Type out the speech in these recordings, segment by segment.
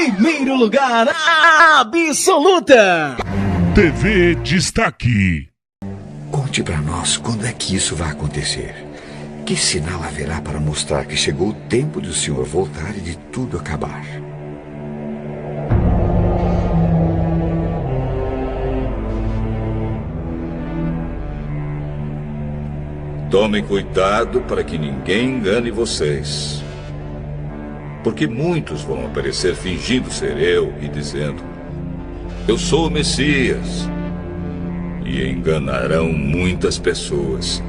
primeiro lugar absoluta. TV Destaque. Conte pra nós quando é que isso vai acontecer. Que sinal haverá para mostrar que chegou o tempo de o senhor voltar e de tudo acabar? Tomem cuidado para que ninguém engane vocês. Porque muitos vão aparecer fingindo ser eu e dizendo: eu sou o Messias. E enganarão muitas pessoas.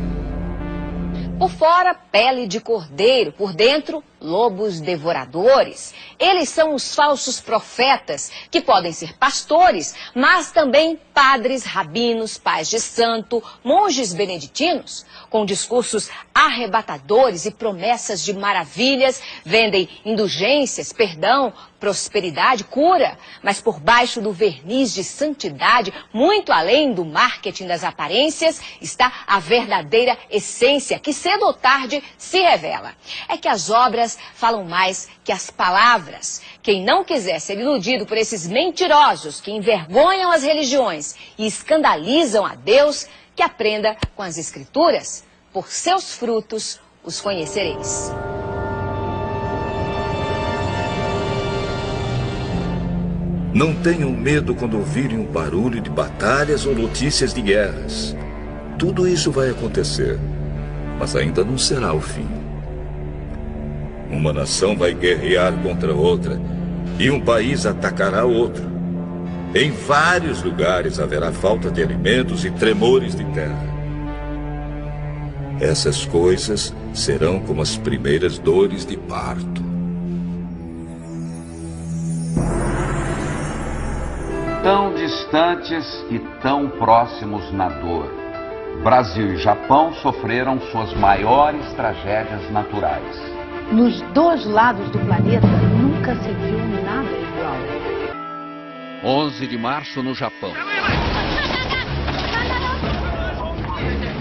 Por fora, pele de cordeiro, por dentro, lobos devoradores. Eles são os falsos profetas, que podem ser pastores, mas também padres, rabinos, pais de santo, monges beneditinos, com discursos arrebatadores e promessas de maravilhas, vendem indulgências, perdão, prosperidade, cura, mas por baixo do verniz de santidade, muito além do marketing das aparências, está a verdadeira essência, que cedo ou tarde se revela. É que as obras falam mais que as palavras. Quem não quiser ser iludido por esses mentirosos que envergonham as religiões e escandalizam a Deus, que aprenda com as Escrituras. Por seus frutos os conhecereis. Não tenham medo quando ouvirem um barulho de batalhas ou notícias de guerras. Tudo isso vai acontecer, mas ainda não será o fim. Uma nação vai guerrear contra outra e um país atacará outro. Em vários lugares haverá falta de alimentos e tremores de terra. Essas coisas serão como as primeiras dores de parto. Tão distantes e tão próximos na dor, Brasil e Japão sofreram suas maiores tragédias naturais. Nos dois lados do planeta nunca se viu nada igual. 11 de março no Japão.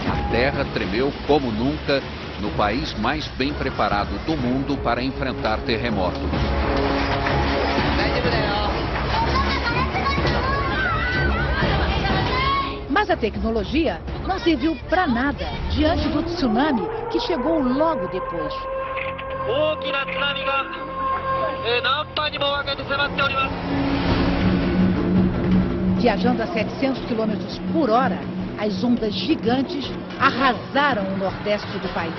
A terra tremeu como nunca no país mais bem preparado do mundo para enfrentar terremotos. Mas a tecnologia não serviu para nada diante do tsunami que chegou logo depois. Viajando a 700 km por hora, as ondas gigantes arrasaram o nordeste do país.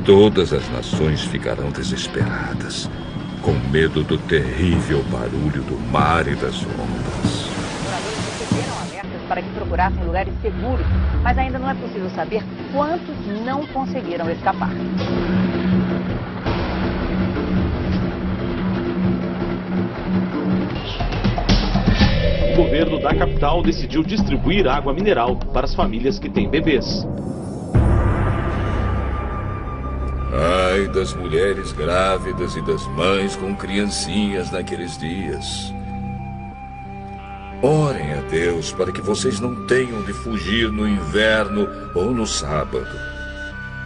Todas as nações ficarão desesperadas, com medo do terrível barulho do mar e das ondas. Moradores receberam alertas para que procurassem lugares seguros, mas ainda não é possível saber quantos não conseguiram escapar. O governo da capital decidiu distribuir água mineral para as famílias que têm bebês. Ai das mulheres grávidas e das mães com criancinhas naqueles dias. Orem a Deus para que vocês não tenham de fugir no inverno ou no sábado,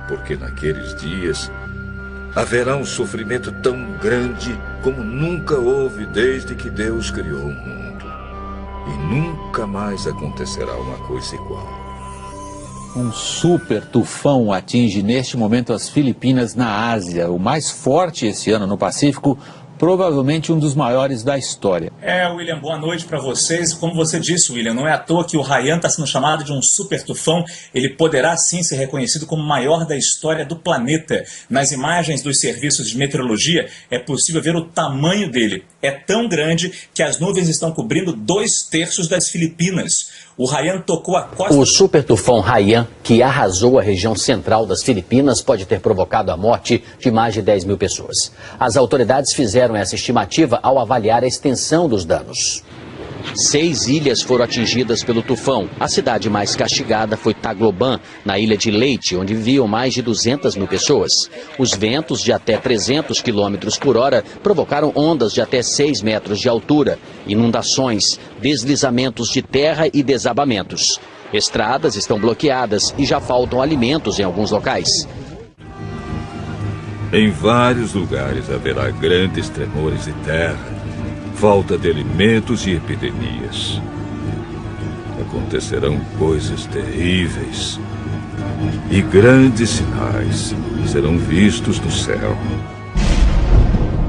porque naqueles dias haverá um sofrimento tão grande como nunca houve desde que Deus criou o mundo. E nunca mais acontecerá uma coisa igual. Um super tufão atinge neste momento as Filipinas na Ásia, o mais forte esse ano no Pacífico, provavelmente um dos maiores da história. William, boa noite para vocês. Como você disse, William, não é à toa que o Haiyan está sendo chamado de um super tufão. Ele poderá sim ser reconhecido como o maior da história do planeta. Nas imagens dos serviços de meteorologia é possível ver o tamanho dele. É tão grande que as nuvens estão cobrindo 2/3 das Filipinas. O Haiyan tocou a costa... O super tufão Haiyan, que arrasou a região central das Filipinas, pode ter provocado a morte de mais de 10 mil pessoas. As autoridades fizeram essa estimativa ao avaliar a extensão dos danos. 6 ilhas foram atingidas pelo tufão. A cidade mais castigada foi Tagloban, na ilha de Leyte, onde viviam mais de 200 mil pessoas. Os ventos de até 300 km por hora provocaram ondas de até 6 metros de altura, inundações, deslizamentos de terra e desabamentos. Estradas estão bloqueadas e já faltam alimentos em alguns locais. Em vários lugares haverá grandes tremores de terra, falta de alimentos e epidemias. Acontecerão coisas terríveis e grandes sinais serão vistos no céu.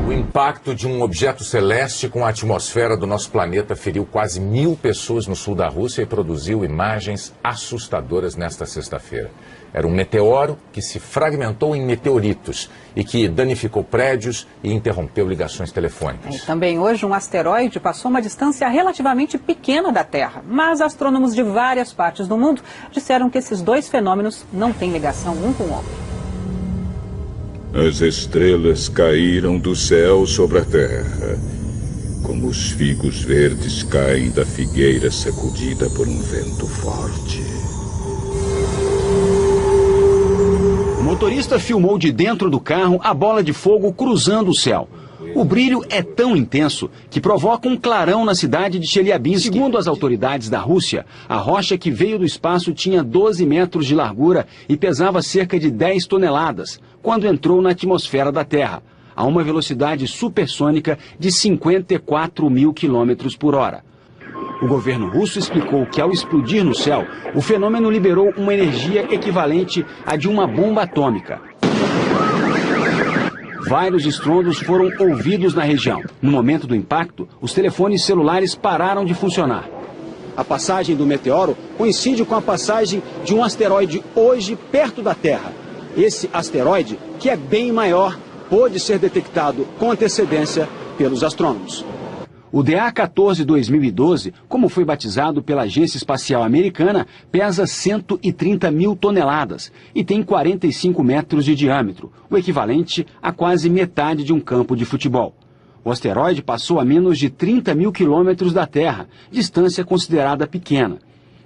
O impacto de um objeto celeste com a atmosfera do nosso planeta feriu quase 1.000 pessoas no sul da Rússia e produziu imagens assustadoras nesta sexta-feira. Era um meteoro que se fragmentou em meteoritos e que danificou prédios e interrompeu ligações telefônicas. E também hoje um asteroide passou uma distância relativamente pequena da Terra, mas astrônomos de várias partes do mundo disseram que esses dois fenômenos não têm ligação um com o outro. As estrelas caíram do céu sobre a terra, como os figos verdes caem da figueira sacudida por um vento forte. O motorista filmou de dentro do carro a bola de fogo cruzando o céu. O brilho é tão intenso que provoca um clarão na cidade de Chelyabinsk. Segundo as autoridades da Rússia, a rocha que veio do espaço tinha 12 metros de largura e pesava cerca de 10 toneladas, quando entrou na atmosfera da Terra, a uma velocidade supersônica de 54 mil quilômetros por hora. O governo russo explicou que, ao explodir no céu, o fenômeno liberou uma energia equivalente à de uma bomba atômica. Vários estrondos foram ouvidos na região. No momento do impacto, os telefones celulares pararam de funcionar. A passagem do meteoro coincide com a passagem de um asteroide hoje perto da Terra. Esse asteroide, que é bem maior, pôde ser detectado com antecedência pelos astrônomos. O DA-14 2012, como foi batizado pela Agência Espacial Americana, pesa 130 mil toneladas e tem 45 metros de diâmetro, o equivalente a quase metade de um campo de futebol. O asteroide passou a menos de 30 mil quilômetros da Terra, distância considerada pequena.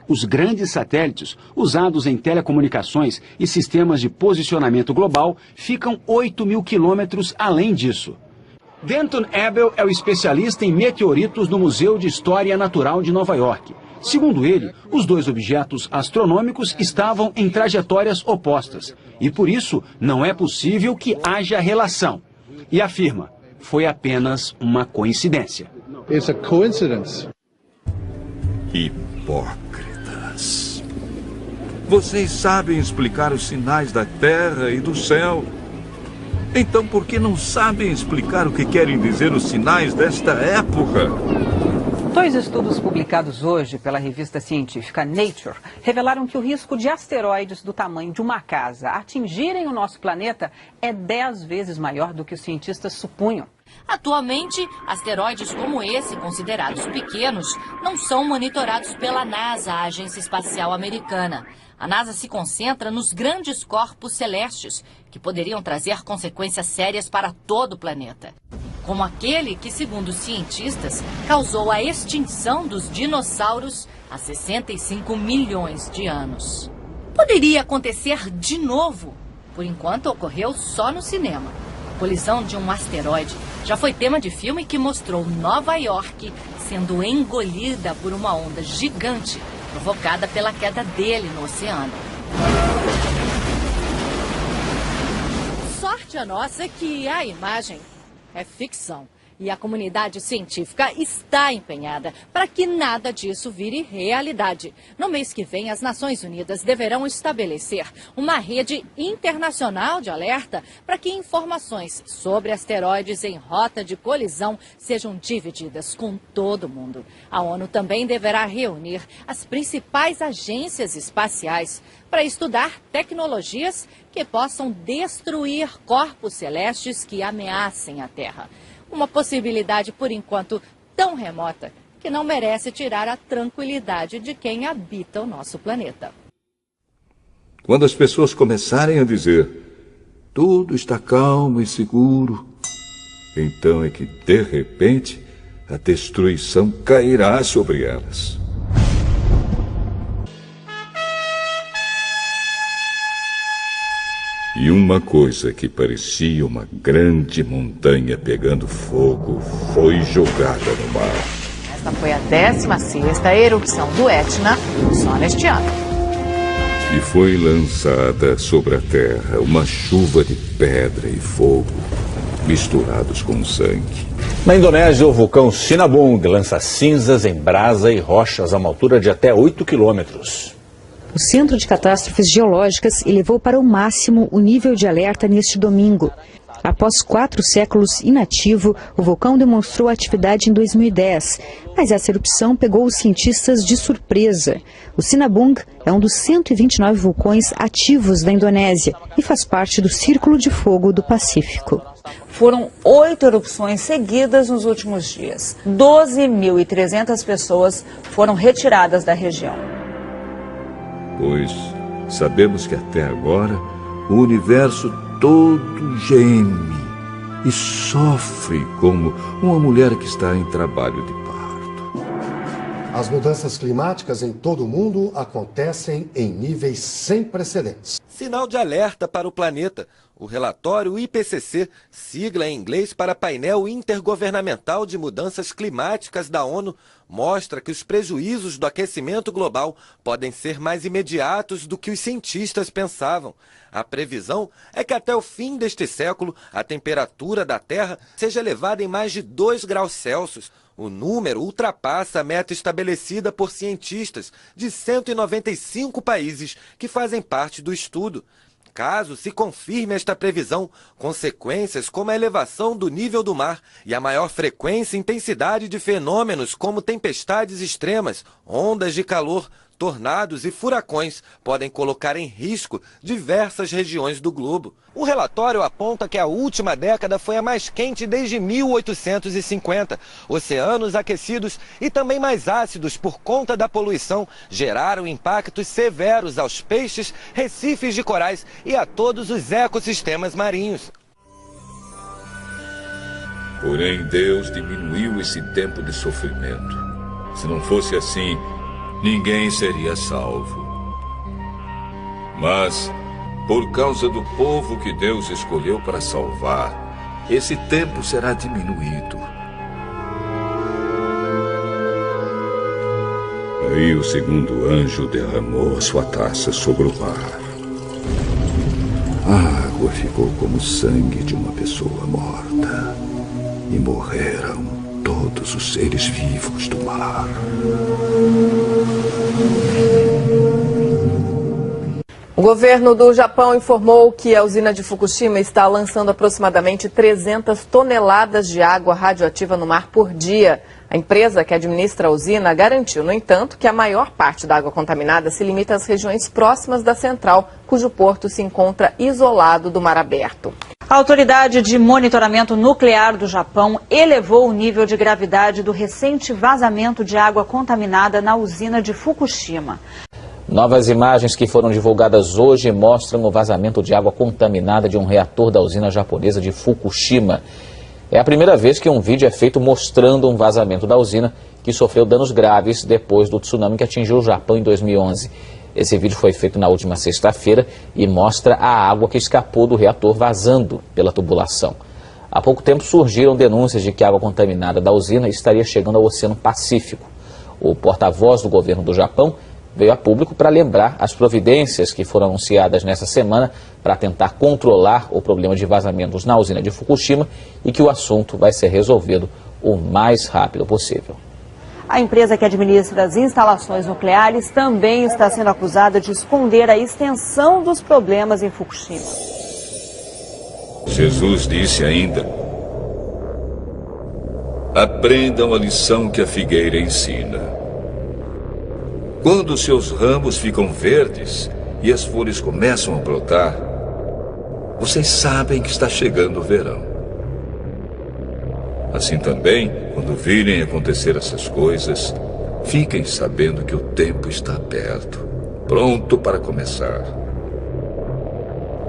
Os grandes satélites, usados em telecomunicações e sistemas de posicionamento global, ficam 8 mil quilômetros além disso. Denton Abel é o especialista em meteoritos no Museu de História Natural de Nova York. Segundo ele, os dois objetos astronômicos estavam em trajetórias opostas e, por isso, não é possível que haja relação. E afirma, foi apenas uma coincidência. It's a coincidence. Hipócritas. Vocês sabem explicar os sinais da Terra e do céu. Então, por que não sabem explicar o que querem dizer os sinais desta época? Dois estudos publicados hoje pela revista científica Nature revelaram que o risco de asteroides do tamanho de uma casa atingirem o nosso planeta é 10 vezes maior do que os cientistas supunham. Atualmente, asteroides como esse, considerados pequenos, não são monitorados pela NASA, a Agência Espacial Americana. A NASA se concentra nos grandes corpos celestes, que poderiam trazer consequências sérias para todo o planeta. Como aquele que, segundo os cientistas, causou a extinção dos dinossauros há 65 milhões de anos. Poderia acontecer de novo. Por enquanto, ocorreu só no cinema. A colisão de um asteroide já foi tema de filme que mostrou Nova York sendo engolida por uma onda gigante provocada pela queda dele no oceano. Sorte a nossa que a imagem é ficção. E a comunidade científica está empenhada para que nada disso vire realidade. No mês que vem, as Nações Unidas deverão estabelecer uma rede internacional de alerta para que informações sobre asteroides em rota de colisão sejam divididas com todo mundo. A ONU também deverá reunir as principais agências espaciais para estudar tecnologias que possam destruir corpos celestes que ameacem a Terra. Uma possibilidade, por enquanto, tão remota que não merece tirar a tranquilidade de quem habita o nosso planeta. Quando as pessoas começarem a dizer tudo está calmo e seguro, então é que, de repente, a destruição cairá sobre elas. E uma coisa que parecia uma grande montanha pegando fogo foi jogada no mar. Esta foi a 16ª erupção do Etna só neste ano. E foi lançada sobre a terra uma chuva de pedra e fogo, misturados com sangue. Na Indonésia, o vulcão Sinabung lança cinzas em brasa e rochas a uma altura de até 8 quilômetros. O Centro de Catástrofes Geológicas elevou para o máximo o nível de alerta neste domingo. Após 4 séculos inativo, o vulcão demonstrou atividade em 2010, mas essa erupção pegou os cientistas de surpresa. O Sinabung é um dos 129 vulcões ativos da Indonésia e faz parte do Círculo de Fogo do Pacífico. Foram 8 erupções seguidas nos últimos dias. 12.300 pessoas foram retiradas da região. Pois sabemos que até agora o universo todo geme e sofre como uma mulher que está em trabalho de parto. As mudanças climáticas em todo o mundo acontecem em níveis sem precedentes. Sinal de alerta para o planeta. O relatório IPCC, sigla em inglês para Painel Intergovernamental de Mudanças Climáticas da ONU, mostra que os prejuízos do aquecimento global podem ser mais imediatos do que os cientistas pensavam. A previsão é que até o fim deste século a temperatura da Terra seja elevada em mais de 2 graus Celsius. O número ultrapassa a meta estabelecida por cientistas de 195 países que fazem parte do estudo. Caso se confirme esta previsão, consequências como a elevação do nível do mar e a maior frequência e intensidade de fenômenos como tempestades extremas, ondas de calor, tornados e furacões podem colocar em risco diversas regiões do globo. O relatório aponta que a última década foi a mais quente desde 1850. Oceanos aquecidos e também mais ácidos por conta da poluição geraram impactos severos aos peixes, recifes de corais e a todos os ecossistemas marinhos. Porém, Deus diminuiu esse tempo de sofrimento. Se não fosse assim, ninguém seria salvo. Mas, por causa do povo que Deus escolheu para salvar, esse tempo será diminuído. Aí o segundo anjo derramou sua taça sobre o mar. A água ficou como sangue de uma pessoa morta. E morreram todos os seres vivos do mar. O governo do Japão informou que a usina de Fukushima está lançando aproximadamente 300 toneladas de água radioativa no mar por dia. A empresa que administra a usina garantiu, no entanto, que a maior parte da água contaminada se limita às regiões próximas da central, cujo porto se encontra isolado do mar aberto. A Autoridade de Monitoramento Nuclear do Japão elevou o nível de gravidade do recente vazamento de água contaminada na usina de Fukushima. Novas imagens que foram divulgadas hoje mostram o vazamento de água contaminada de um reator da usina japonesa de Fukushima. É a primeira vez que um vídeo é feito mostrando um vazamento da usina que sofreu danos graves depois do tsunami que atingiu o Japão em 2011. Esse vídeo foi feito na última sexta-feira e mostra a água que escapou do reator vazando pela tubulação. Há pouco tempo surgiram denúncias de que a água contaminada da usina estaria chegando ao Oceano Pacífico. O porta-voz do governo do Japão veio a público para lembrar as providências que foram anunciadas nessa semana para tentar controlar o problema de vazamentos na usina de Fukushima e que o assunto vai ser resolvido o mais rápido possível. A empresa que administra as instalações nucleares também está sendo acusada de esconder a extensão dos problemas em Fukushima. Jesus disse ainda: aprendam a lição que a figueira ensina. Quando seus ramos ficam verdes e as folhas começam a brotar, vocês sabem que está chegando o verão. Assim também, quando virem acontecer essas coisas, fiquem sabendo que o tempo está perto, pronto para começar.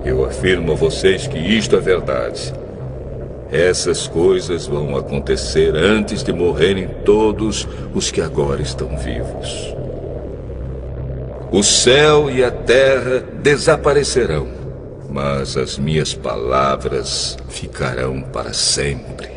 Eu afirmo a vocês que isto é verdade. Essas coisas vão acontecer antes de morrerem todos os que agora estão vivos. O céu e a terra desaparecerão, mas as minhas palavras ficarão para sempre.